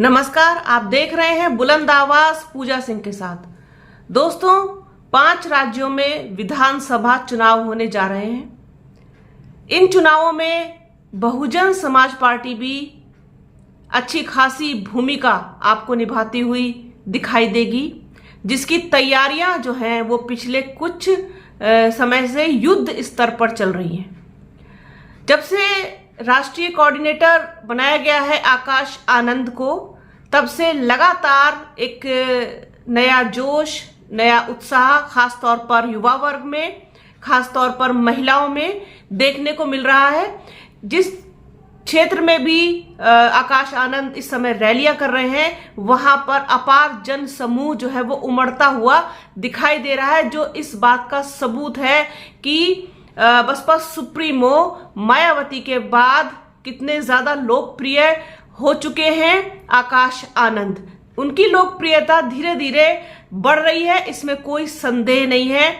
नमस्कार, आप देख रहे हैं बुलंद आवाज पूजा सिंह के साथ। दोस्तों, 5 राज्यों में विधानसभा चुनाव होने जा रहे हैं। इन चुनावों में बहुजन समाज पार्टी भी अच्छी खासी भूमिका आपको निभाती हुई दिखाई देगी, जिसकी तैयारियां जो हैं वो पिछले कुछ समय से युद्ध स्तर पर चल रही हैं। जब से राष्ट्रीय कोऑर्डिनेटर बनाया गया है आकाश आनंद को, तब से लगातार एक नया जोश, नया उत्साह खास तौर पर युवा वर्ग में, खास तौर पर महिलाओं में देखने को मिल रहा है। जिस क्षेत्र में भी आकाश आनंद इस समय रैलियां कर रहे हैं, वहां पर अपार जन समूह जो है वो उमड़ता हुआ दिखाई दे रहा है, जो इस बात का सबूत है कि बसपा सुप्रीमो मायावती के बाद कितने ज्यादा लोकप्रिय हो चुके हैं आकाश आनंद। उनकी लोकप्रियता धीरे धीरे बढ़ रही है, इसमें कोई संदेह नहीं है।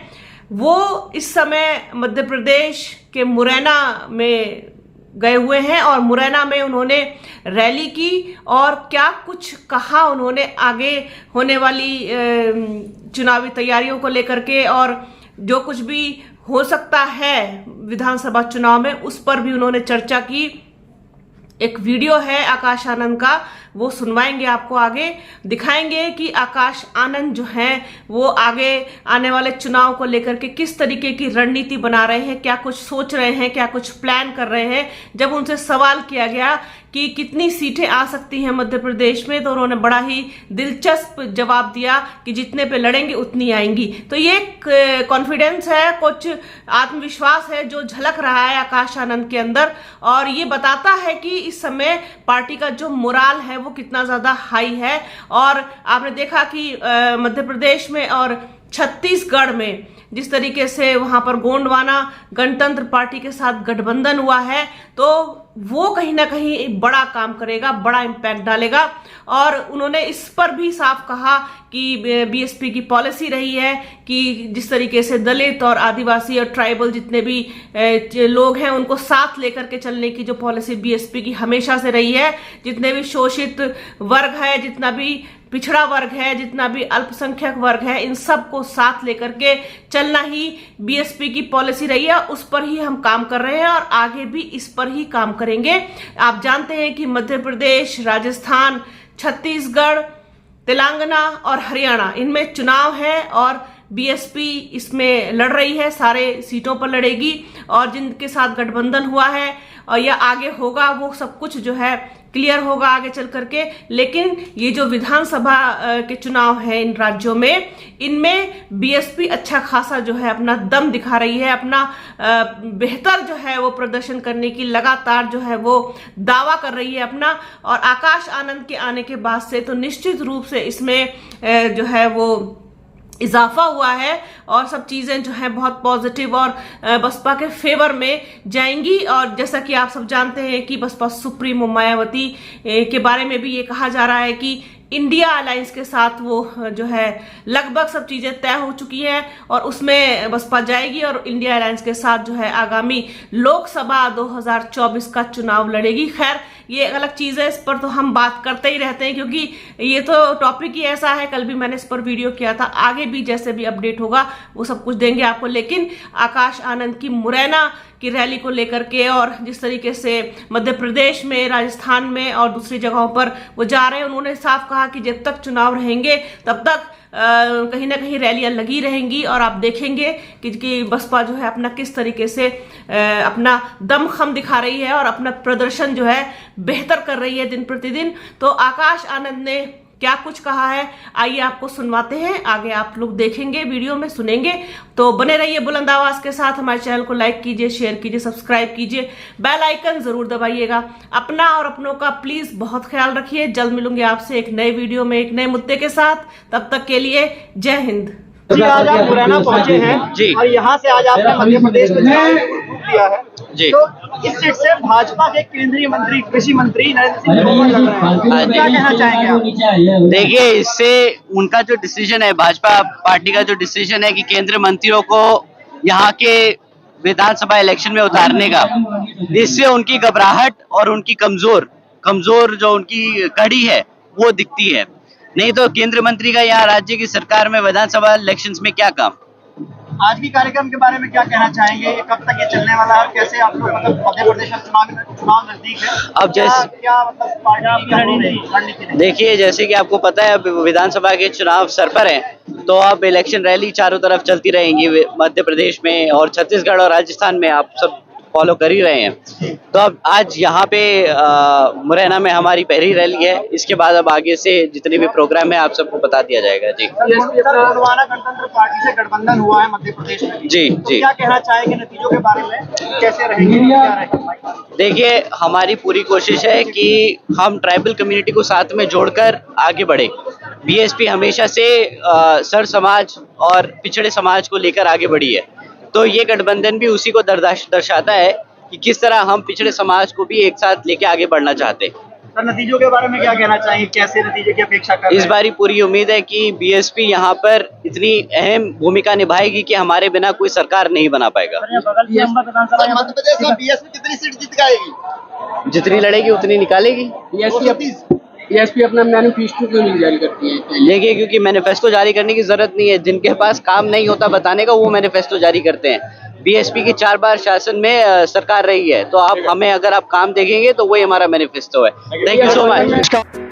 वो इस समय मध्य प्रदेश के मुरैना में गए हुए हैं और मुरैना में उन्होंने रैली की और क्या कुछ कहा उन्होंने आगे होने वाली चुनावी तैयारियों को लेकर के, और जो कुछ भी हो सकता है विधानसभा चुनाव में, उस पर भी उन्होंने चर्चा की। एक वीडियो है आकाश आनंद का, वो सुनवाएंगे आपको, आगे दिखाएंगे कि आकाश आनंद जो हैं वो आगे आने वाले चुनाव को लेकर के किस तरीके की रणनीति बना रहे हैं, क्या कुछ सोच रहे हैं, क्या कुछ प्लान कर रहे हैं। जब उनसे सवाल किया गया कि कितनी सीटें आ सकती हैं मध्य प्रदेश में, तो उन्होंने बड़ा ही दिलचस्प जवाब दिया कि जितने पे लड़ेंगे उतनी आएंगी। तो ये कॉन्फिडेंस है, कुछ आत्मविश्वास है जो झलक रहा है आकाश आनंद के अंदर, और ये बताता है कि इस समय पार्टी का जो मोराल है वो कितना ज्यादा हाई है। और आपने देखा कि मध्य प्रदेश में और छत्तीसगढ़ में जिस तरीके से वहां पर गोंडवाना गणतंत्र पार्टी के साथ गठबंधन हुआ है, तो वो कहीं ना कहीं बड़ा काम करेगा, बड़ा इम्पैक्ट डालेगा। और उन्होंने इस पर भी साफ कहा कि बीएसपी की पॉलिसी रही है कि जिस तरीके से दलित और आदिवासी और ट्राइबल जितने भी लोग हैं उनको साथ लेकर के चलने की जो पॉलिसी बीएसपी की हमेशा से रही है, जितने भी शोषित वर्ग है, जितना भी पिछड़ा वर्ग है, जितना भी अल्पसंख्यक वर्ग है, इन सब को साथ लेकर के चलना ही बीएसपी की पॉलिसी रही है। उस पर ही हम काम कर रहे हैं और आगे भी इस पर ही काम करेंगे। आप जानते हैं कि मध्य प्रदेश, राजस्थान, छत्तीसगढ़, तेलंगाना और हरियाणा, इनमें चुनाव है और बीएसपी इसमें लड़ रही है, सारे सीटों पर लड़ेगी। और जिनके साथ गठबंधन हुआ है और या आगे होगा, वो सब कुछ जो है क्लियर होगा आगे चल करके। लेकिन ये जो विधानसभा के चुनाव है इन राज्यों में, इनमें बीएसपी अच्छा खासा जो है अपना दम दिखा रही है, अपना बेहतर जो है वो प्रदर्शन करने की लगातार जो है वो दावा कर रही है अपना। और आकाश आनंद के आने के बाद से तो निश्चित रूप से इसमें जो है वो इजाफा हुआ है और सब चीजें जो है बहुत पॉजिटिव और बसपा के फेवर में जाएंगी। और जैसा कि आप सब जानते हैं कि बसपा सुप्रीमो मायावती के बारे में भी ये कहा जा रहा है कि इंडिया अलायंस के साथ वो जो है लगभग सब चीजें तय हो चुकी हैं और उसमें बसपा जाएगी और इंडिया अलायंस के साथ जो है आगामी लोकसभा 2024 का चुनाव लड़ेगी। खैर, ये अलग चीज है, इस पर तो हम बात करते ही रहते हैं क्योंकि ये तो टॉपिक ही ऐसा है। कल भी मैंने इस पर वीडियो किया था, आगे भी जैसे भी अपडेट होगा वो सब कुछ देंगे आपको। लेकिन आकाश आनंद की मुरैना की रैली को लेकर के और जिस तरीके से मध्य प्रदेश में, राजस्थान में और दूसरी जगहों पर वो जा रहे हैं, उन्होंने साफ कहा कि जब तक चुनाव रहेंगे तब तक कहीं ना कहीं रैलियां लगी रहेंगी और आप देखेंगे कि बसपा जो है अपना किस तरीके से अपना दमखम दिखा रही है और अपना प्रदर्शन जो है बेहतर कर रही है दिन प्रतिदिन। तो आकाश आनंद ने क्या कुछ कहा है, आइए आपको सुनवाते हैं, आगे आप लोग देखेंगे, वीडियो में सुनेंगे। तो बने रहिए बुलंद आवाज के साथ। हमारे चैनल को लाइक कीजिए, शेयर कीजिए, सब्सक्राइब कीजिए, बेल आइकन जरूर दबाइएगा। अपना और अपनों का प्लीज बहुत ख्याल रखिए। जल्द मिलूंगी आपसे एक नए वीडियो में एक नए मुद्दे के साथ। तब तक के लिए जय हिंद। जी, आज आप मुरैना पहुंचे हैं जी, और यहाँ से आज आपने मध्य प्रदेश में किया है जी। तो इस सीट से भाजपा के केंद्रीय मंत्री, कृषि मंत्री नरेंद्र सिंह तोमर लड़ रहे हैं, क्या कहना चाहेंगे आप? देखिए, इससे उनका जो डिसीजन है, भाजपा पार्टी का जो डिसीजन है कि केंद्रीय मंत्रियों को यहाँ के विधानसभा इलेक्शन में उतारने का, इससे उनकी घबराहट और उनकी कमजोर जो उनकी कड़ी है वो दिखती है। नहीं तो केंद्र मंत्री का यहाँ राज्य की सरकार में विधानसभा इलेक्शंस में क्या काम। आज की कार्यक्रम के बारे में क्या कहना चाहेंगे, ये कब तक ये चलने वाला है और कैसे आप लोग मतलब मध्य प्रदेश में चुनाव नजदीक है, अब जैसे क्या मतलब पार्टी की रणनीति है? देखिए, जैसे कि आपको पता है अब विधानसभा के चुनाव सर पर हैं, तो अब इलेक्शन रैली चारों तरफ चलती रहेंगी मध्य प्रदेश में, और छत्तीसगढ़ और राजस्थान में आप सब फॉलो कर ही रहे हैं। तो अब आज यहाँ पे मुरैना में हमारी पहली रैली है। इसके बाद अब आगे से जितने भी प्रोग्राम है आप सबको बता दिया जाएगा। जी गोंडवाना गणतंत्र पार्टी से गठबंधन हुआ है मध्य प्रदेश में, जी तो जी। क्या कहना चाहेंगे नतीजों के बारे में, कैसे रहेंगे, क्या रहेगा? देखिए, हमारी पूरी कोशिश है कि हम ट्राइबल कम्युनिटी को साथ में जोड़कर आगे बढ़े। बीएसपी हमेशा से सर समाज और पिछड़े समाज को लेकर आगे बढ़ी है, तो ये गठबंधन भी उसी को दर्शाता है कि किस तरह हम पिछड़े समाज को भी एक साथ लेके आगे बढ़ना चाहते हैं। सर नतीजों के बारे में क्या कहना चाहेंगे, कैसे नतीजे की अपेक्षा कर रहे हैं? इस बारी पूरी उम्मीद है कि बीएसपी यहाँ पर इतनी अहम भूमिका निभाएगी कि हमारे बिना कोई सरकार नहीं बना पाएगा। मध्य प्रदेश में बीएसपी कितनी सीट जीत जाएगी? जितनी लड़ेगी उतनी निकालेगी। बीएसपी अपना मैनिफेस्टो क्यों नहीं जारी करती है? देखिए, क्योंकि मैनिफेस्टो जारी करने की जरूरत नहीं है। जिनके पास काम नहीं होता बताने का, वो मैनिफेस्टो जारी करते हैं। बीएसपी की 4 बार शासन में सरकार रही है, तो आप हमें अगर आप काम देखेंगे तो वही हमारा मैनिफेस्टो है। Thank you so much.